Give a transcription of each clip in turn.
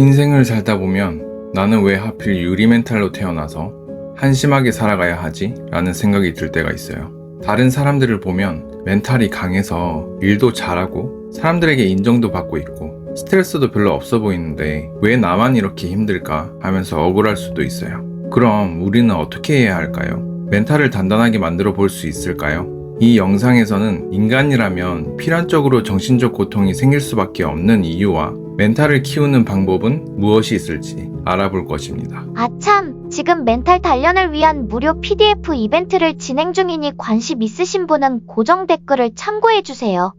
인생을 살다 보면 나는 왜 하필 유리 멘탈로 태어나서 한심하게 살아가야 하지? 라는 생각이 들 때가 있어요. 다른 사람들을 보면 멘탈이 강해서 일도 잘하고 사람들에게 인정도 받고 있고 스트레스도 별로 없어 보이는데 왜 나만 이렇게 힘들까 하면서 억울할 수도 있어요. 그럼 우리는 어떻게 해야 할까요? 멘탈을 단단하게 만들어 볼 수 있을까요? 이 영상에서는 인간이라면 필연적으로 정신적 고통이 생길 수밖에 없는 이유와 멘탈을 키우는 방법은 무엇이 있을지 알아볼 것입니다. 아참, 지금 멘탈 단련을 위한 무료 PDF 이벤트를 진행 중이니 관심 있으신 분은 고정 댓글을 참고해주세요.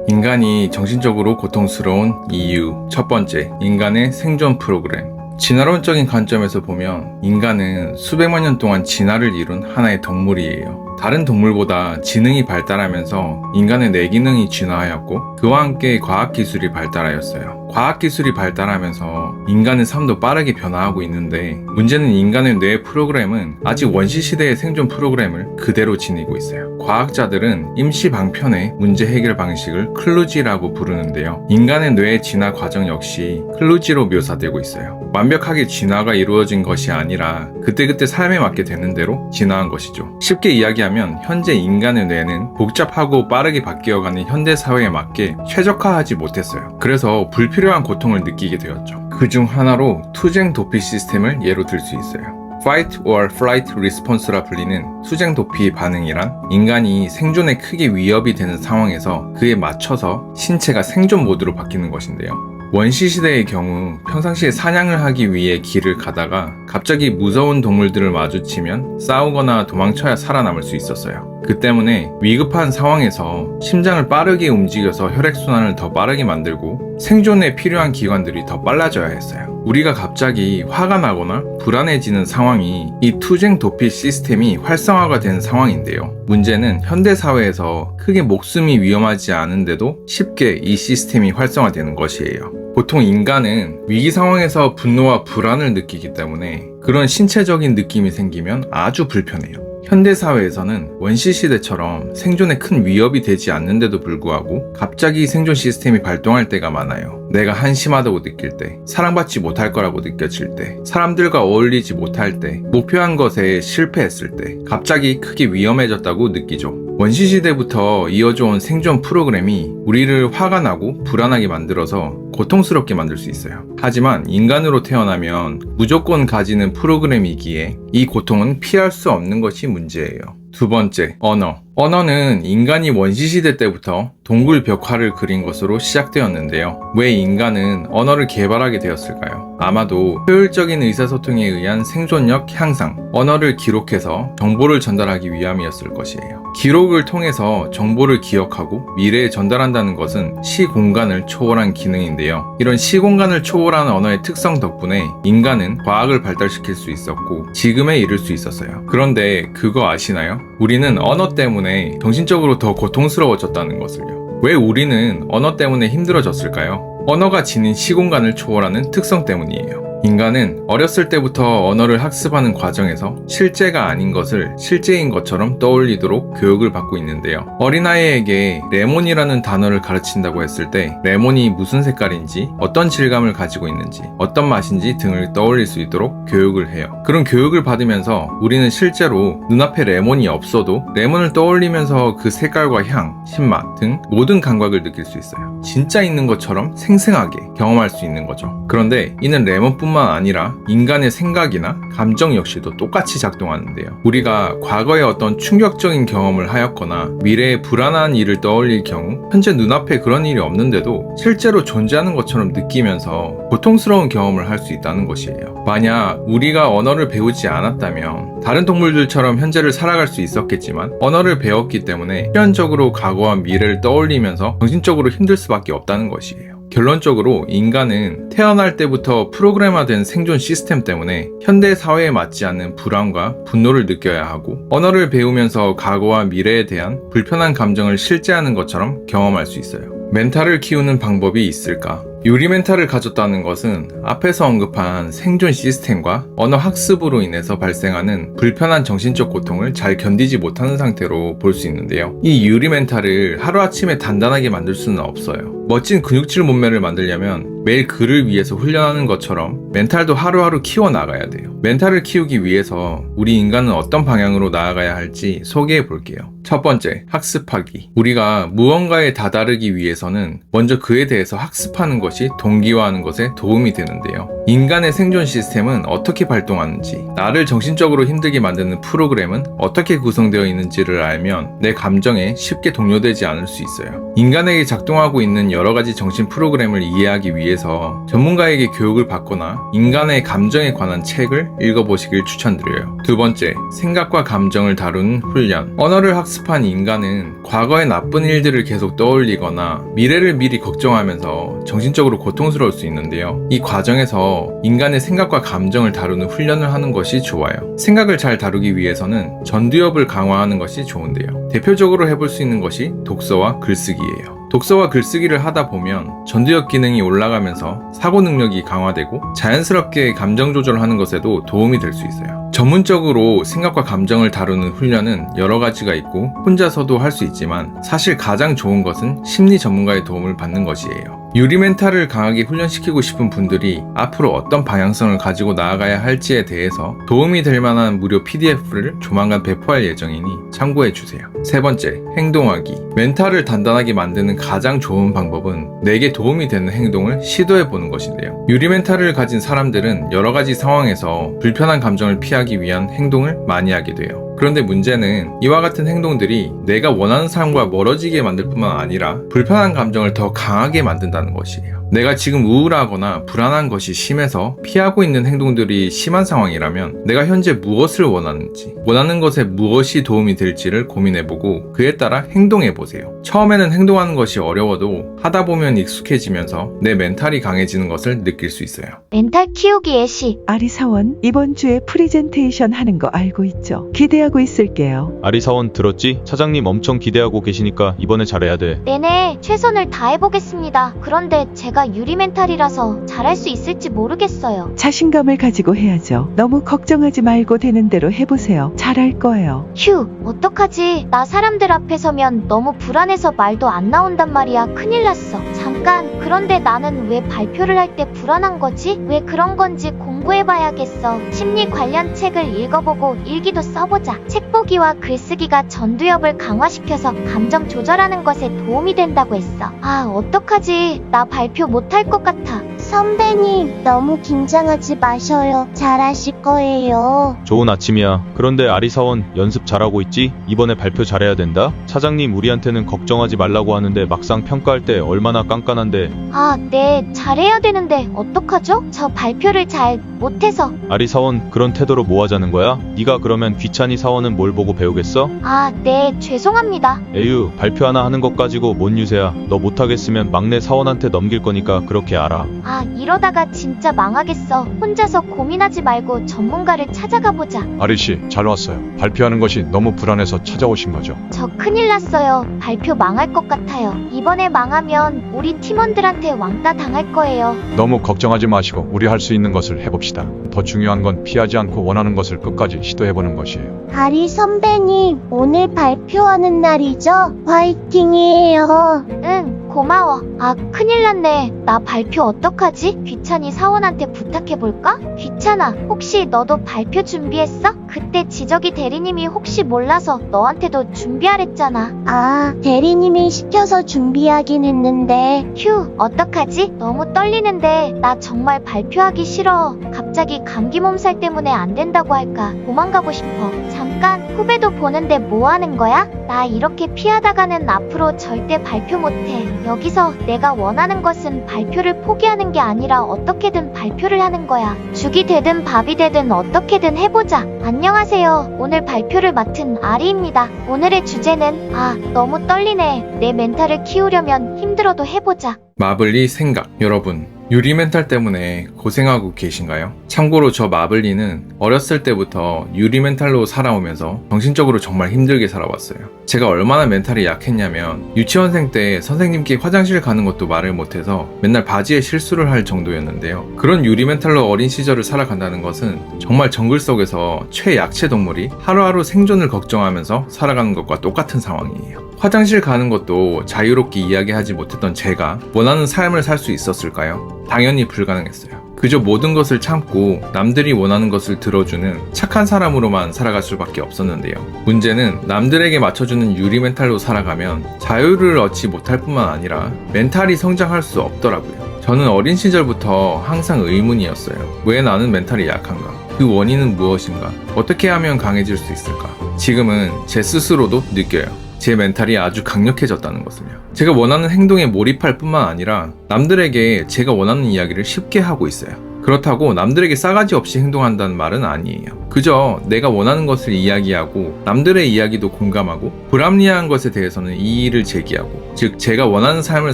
인간이 정신적으로 고통스러운 이유. 첫 번째, 인간의 생존 프로그램. 진화론적인 관점에서 보면 인간은 수백만 년 동안 진화를 이룬 하나의 동물이에요. 다른 동물보다 지능이 발달하면서 인간의 뇌기능이 진화하였고 그와 함께 과학기술이 발달하였어요. 과학기술이 발달하면서 인간의 삶도 빠르게 변화하고 있는데 문제는 인간의 뇌 프로그램은 아직 원시시대의 생존 프로그램을 그대로 지니고 있어요. 과학자들은 임시 방편의 문제 해결 방식을 클루지라고 부르는데요. 인간의 뇌의 진화 과정 역시 클루지로 묘사되고 있어요. 완벽하게 진화가 이루어진 것이 아니라 그때그때 삶에 맞게 되는 대로 진화한 것이죠. 쉽게 이야기하면 현재 인간의 뇌는 복잡하고 빠르게 바뀌어가는 현대사회에 맞게 최적화하지 못했어요. 그래서 불필요한 고통을 느끼게 되었죠. 그 중 하나로 투쟁 도피 시스템을 예로 들 수 있어요. Fight or Flight Response라 불리는 투쟁 도피 반응이란 인간이 생존에 크게 위협이 되는 상황에서 그에 맞춰서 신체가 생존 모드로 바뀌는 것인데요. 원시시대의 경우 평상시에 사냥을 하기 위해 길을 가다가 갑자기 무서운 동물들을 마주치면 싸우거나 도망쳐야 살아남을 수 있었어요. 그 때문에 위급한 상황에서 심장을 빠르게 움직여서 혈액순환을 더 빠르게 만들고 생존에 필요한 기관들이 더 빨라져야 했어요. 우리가 갑자기 화가 나거나 불안해지는 상황이 이 투쟁 도피 시스템이 활성화가 된 상황인데요. 문제는 현대사회에서 크게 목숨이 위험하지 않은데도 쉽게 이 시스템이 활성화되는 것이에요. 보통 인간은 위기 상황에서 분노와 불안을 느끼기 때문에 그런 신체적인 느낌이 생기면 아주 불편해요. 현대사회에서는 원시시대처럼 생존에 큰 위협이 되지 않는데도 불구하고 갑자기 생존 시스템이 발동할 때가 많아요. 내가 한심하다고 느낄 때, 사랑받지 못할 거라고 느껴질 때, 사람들과 어울리지 못할 때, 목표한 것에 실패했을 때 갑자기 크게 위험해졌다고 느끼죠. 원시시대부터 이어져온 생존 프로그램이 우리를 화가 나고 불안하게 만들어서 고통스럽게 만들 수 있어요. 하지만 인간으로 태어나면 무조건 가지는 프로그램이기에 이 고통은 피할 수 없는 것이 문제예요. 두 번째, 언어. 언어는 인간이 원시시대 때부터 동굴 벽화를 그린 것으로 시작되었는데요. 왜 인간은 언어를 개발하게 되었을까요? 아마도 효율적인 의사소통에 의한 생존력 향상, 언어를 기록해서 정보를 전달하기 위함이었을 것이에요. 기록을 통해서 정보를 기억하고 미래에 전달한다는 것은 시공간을 초월한 기능인데요. 이런 시공간을 초월한 언어의 특성 덕분에 인간은 과학을 발달시킬 수 있었고 지금에 이를 수 있었어요. 그런데 그거 아시나요? 우리는 언어 때문에 정신적으로 더 고통스러워졌다는 것을요. 왜 우리는 언어 때문에 힘들어졌을까요? 언어가 지닌 시공간을 초월하는 특성 때문이에요. 인간은 어렸을 때부터 언어를 학습하는 과정에서 실제가 아닌 것을 실제인 것처럼 떠올리도록 교육을 받고 있는데요. 어린아이에게 레몬이라는 단어를 가르친다고 했을 때 레몬이 무슨 색깔인지, 어떤 질감을 가지고 있는지, 어떤 맛인지 등을 떠올릴 수 있도록 교육을 해요. 그런 교육을 받으면서 우리는 실제로 눈앞에 레몬이 없어도 레몬을 떠올리면서 그 색깔과 향, 신맛 등 모든 감각을 느낄 수 있어요. 진짜 있는 것처럼 생생하게 경험할 수 있는 거죠. 그런데 이는 레몬뿐만 아니라 인간의 생각이나 감정 역시도 똑같이 작동하는데요. 우리가 과거에 어떤 충격적인 경험을 하였거나 미래에 불안한 일을 떠올릴 경우 현재 눈앞에 그런 일이 없는데도 실제로 존재하는 것처럼 느끼면서 고통스러운 경험을 할 수 있다는 것이에요. 만약 우리가 언어를 배우지 않았다면 다른 동물들처럼 현재를 살아갈 수 있었겠지만 언어를 배웠기 때문에 필연적으로 과거와 미래를 떠올리면서 정신적으로 힘들 수밖에 없다는 것이에요. 결론적으로 인간은 태어날 때부터 프로그램화된 생존 시스템 때문에 현대 사회에 맞지 않는 불안과 분노를 느껴야 하고 언어를 배우면서 과거와 미래에 대한 불편한 감정을 실제하는 것처럼 경험할 수 있어요. 멘탈을 키우는 방법이 있을까? 유리 멘탈을 가졌다는 것은 앞에서 언급한 생존 시스템과 언어 학습으로 인해서 발생하는 불편한 정신적 고통을 잘 견디지 못하는 상태로 볼 수 있는데요. 이 유리 멘탈을 하루아침에 단단하게 만들 수는 없어요. 멋진 근육질 몸매를 만들려면 매일 그를 위해서 훈련하는 것처럼 멘탈도 하루하루 키워나가야 돼요. 멘탈을 키우기 위해서 우리 인간은 어떤 방향으로 나아가야 할지 소개해 볼게요. 첫 번째, 학습하기. 우리가 무언가에 다다르기 위해서는 먼저 그에 대해서 학습하는 것이 동기화하는 것에 도움이 되는데요. 인간의 생존 시스템은 어떻게 발동하는지, 나를 정신적으로 힘들게 만드는 프로그램은 어떻게 구성되어 있는지를 알면 내 감정에 쉽게 동요되지 않을 수 있어요. 인간에게 작동하고 있는 여러 가지 정신 프로그램을 이해하기 위해서 전문가에게 교육을 받거나 인간의 감정에 관한 책을 읽어보시길 추천드려요. 두 번째, 생각과 감정을 다루는 훈련. 언어를 학습한 인간은 과거의 나쁜 일들을 계속 떠올리거나 미래를 미리 걱정하면서 정신적으로 고통스러울 수 있는데요. 이 과정에서 인간의 생각과 감정을 다루는 훈련을 하는 것이 좋아요. 생각을 잘 다루기 위해서는 전두엽을 강화하는 것이 좋은데요. 대표적으로 해볼 수 있는 것이 독서와 글쓰기예요. 독서와 글쓰기를 하다 보면 전두엽 기능이 올라가면서 사고 능력이 강화되고 자연스럽게 감정 조절하는 것에도 도움이 될 수 있어요. 전문적으로 생각과 감정을 다루는 훈련은 여러 가지가 있고 혼자서도 할 수 있지만 사실 가장 좋은 것은 심리 전문가의 도움을 받는 것이에요. 유리 멘탈을 강하게 훈련시키고 싶은 분들이 앞으로 어떤 방향성을 가지고 나아가야 할지에 대해서 도움이 될 만한 무료 PDF를 조만간 배포할 예정이니 참고해주세요. 세 번째, 행동하기. 멘탈을 단단하게 만드는 가장 좋은 방법은 내게 도움이 되는 행동을 시도해보는 것인데요. 유리 멘탈을 가진 사람들은 여러 가지 상황에서 불편한 감정을 피하기 위한 행동을 많이 하게 돼요. 그런데 문제는 이와 같은 행동들이 내가 원하는 사람과 멀어지게 만들 뿐만 아니라 불편한 감정을 더 강하게 만든다는 것이에요. 내가 지금 우울하거나 불안한 것이 심해서 피하고 있는 행동들이 심한 상황이라면 내가 현재 무엇을 원하는지, 원하는 것에 무엇이 도움이 될지를 고민해보고 그에 따라 행동해보세요. 처음에는 행동하는 것이 어려워도 하다 보면 익숙해지면서 내 멘탈이 강해지는 것을 느낄 수 있어요. 멘탈 키우기 예시. 아리사원, 이번 주에 프리젠테이션 하는 거 알고 있죠? 기대하고 있을게요. 아리사원 들었지? 차장님 엄청 기대하고 계시니까 이번에 잘해야 돼. 네네, 최선을 다해보겠습니다. 그런데 제가 유리 멘탈이라서 잘할 수 있을지 모르겠어요. 자신감을 가지고 해야죠. 너무 걱정하지 말고 되는 대로 해보세요. 잘할 거예요. 휴, 어떡하지? 나 사람들 앞에 서면 너무 불안해서 말도 안 나온단 말이야. 큰일 났어. 잠깐, 그런데 나는 왜 발표를 할 때 불안한 거지? 왜 그런 건지 공부해봐야겠어. 심리 관련 책을 읽어보고 일기도 써보자. 책 보기와 글쓰기가 전두엽을 강화시켜서 감정 조절하는 것에 도움이 된다고 했어. 아, 어떡하지? 나 발표 못할 것 같아. 선배님, 너무 긴장하지 마셔요. 잘하실 거예요. 좋은 아침이야. 그런데 아리사원 연습 잘하고 있지? 이번에 발표 잘해야 된다? 차장님 우리한테는 걱정하지 말라고 하는데 막상 평가할 때 얼마나 깐깐한데. 아, 네, 잘해야 되는데 어떡하죠? 저 발표를 잘 못해서. 아리사원 그런 태도로 뭐 하자는 거야? 네가 그러면 귀찮이 사원은 뭘 보고 배우겠어? 아, 네, 죄송합니다. 에휴, 발표 하나 하는 것 가지고 뭔 유세야. 너 못하겠으면 막내 사원한테 넘길 거니까 그렇게 알아. 아, 이러다가 진짜 망하겠어. 혼자서 고민하지 말고 전문가를 찾아가 보자. 아리씨, 잘 왔어요. 발표하는 것이 너무 불안해서 찾아오신 거죠? 저 큰일 났어요. 발표 망할 것 같아요. 이번에 망하면 우리 팀원들한테 왕따 당할 거예요. 너무 걱정하지 마시고 우리 할 수 있는 것을 해봅시다. 더 중요한 건 피하지 않고 원하는 것을 끝까지 시도해보는 것이에요. 아리 선배님, 오늘 발표하는 날이죠? 화이팅이에요. 응, 고마워. 아, 큰일 났네. 나 발표 어떡하지? 귀찮이 사원한테 부탁해볼까? 귀찮아, 혹시 너도 발표 준비했어? 그때 지적이 대리님이 혹시 몰라서 너한테도 준비하랬잖아. 아, 대리님이 시켜서 준비하긴 했는데. 휴, 어떡하지? 너무 떨리는데 나 정말 발표하기 싫어. 갑자기 감기 몸살 때문에 안 된다고 할까 도망가고 싶어. 잠깐, 후배도 보는데 뭐 하는 거야? 나 이렇게 피하다가는 앞으로 절대 발표 못해. 여기서 내가 원하는 것은 발표를 포기하는 게 아니라 어떻게든 발표를 하는 거야. 죽이 되든 밥이 되든 어떻게든 해보자. 안녕하세요. 오늘 발표를 맡은 아리입니다. 오늘의 주제는 너무 떨리네. 내 멘탈을 키우려면 힘들어도 해보자. 마블리 생각. 여러분, 유리 멘탈 때문에 고생하고 계신가요? 참고로 저 마블리는 어렸을 때부터 유리 멘탈로 살아오면서 정신적으로 정말 힘들게 살아왔어요. 제가 얼마나 멘탈이 약했냐면 유치원생 때 선생님께 화장실 가는 것도 말을 못해서 맨날 바지에 실수를 할 정도였는데요. 그런 유리 멘탈로 어린 시절을 살아간다는 것은 정말 정글 속에서 최약체 동물이 하루하루 생존을 걱정하면서 살아가는 것과 똑같은 상황이에요. 화장실 가는 것도 자유롭게 이야기하지 못했던 제가 원하는 삶을 살 수 있었을까요? 당연히 불가능했어요. 그저 모든 것을 참고 남들이 원하는 것을 들어주는 착한 사람으로만 살아갈 수밖에 없었는데요. 문제는 남들에게 맞춰주는 유리 멘탈로 살아가면 자유를 얻지 못할 뿐만 아니라 멘탈이 성장할 수 없더라고요. 저는 어린 시절부터 항상 의문이었어요. 왜 나는 멘탈이 약한가? 그 원인은 무엇인가? 어떻게 하면 강해질 수 있을까? 지금은 제 스스로도 느껴요. 제 멘탈이 아주 강력해졌다는 것을요. 제가 원하는 행동에 몰입할 뿐만 아니라 남들에게 제가 원하는 이야기를 쉽게 하고 있어요. 그렇다고 남들에게 싸가지 없이 행동한다는 말은 아니에요. 그저 내가 원하는 것을 이야기하고 남들의 이야기도 공감하고 불합리한 것에 대해서는 이의를 제기하고, 즉 제가 원하는 삶을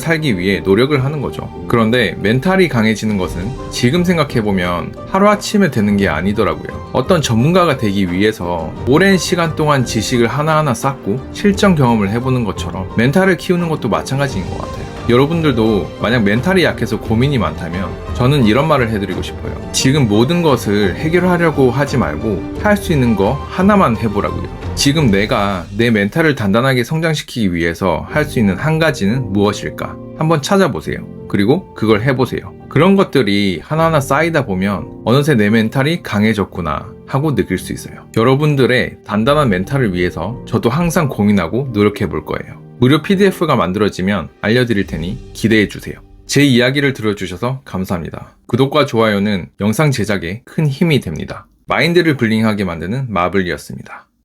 살기 위해 노력을 하는 거죠. 그런데 멘탈이 강해지는 것은 지금 생각해보면 하루아침에 되는 게 아니더라고요. 어떤 전문가가 되기 위해서 오랜 시간 동안 지식을 하나하나 쌓고 실전 경험을 해보는 것처럼 멘탈을 키우는 것도 마찬가지인 것 같아요. 여러분들도 만약 멘탈이 약해서 고민이 많다면 저는 이런 말을 해드리고 싶어요. 지금 모든 것을 해결하려고 하지 말고 할 수 있는 거 하나만 해보라고요. 지금 내가 내 멘탈을 단단하게 성장시키기 위해서 할 수 있는 한 가지는 무엇일까? 한번 찾아보세요. 그리고 그걸 해보세요. 그런 것들이 하나하나 쌓이다 보면 어느새 내 멘탈이 강해졌구나 하고 느낄 수 있어요. 여러분들의 단단한 멘탈을 위해서 저도 항상 고민하고 노력해 볼 거예요. 무료 PDF가 만들어지면 알려드릴 테니 기대해주세요. 제 이야기를 들어주셔서 감사합니다. 구독과 좋아요는 영상 제작에 큰 힘이 됩니다. 마인드를 블링하게 만드는 마블이었습니다.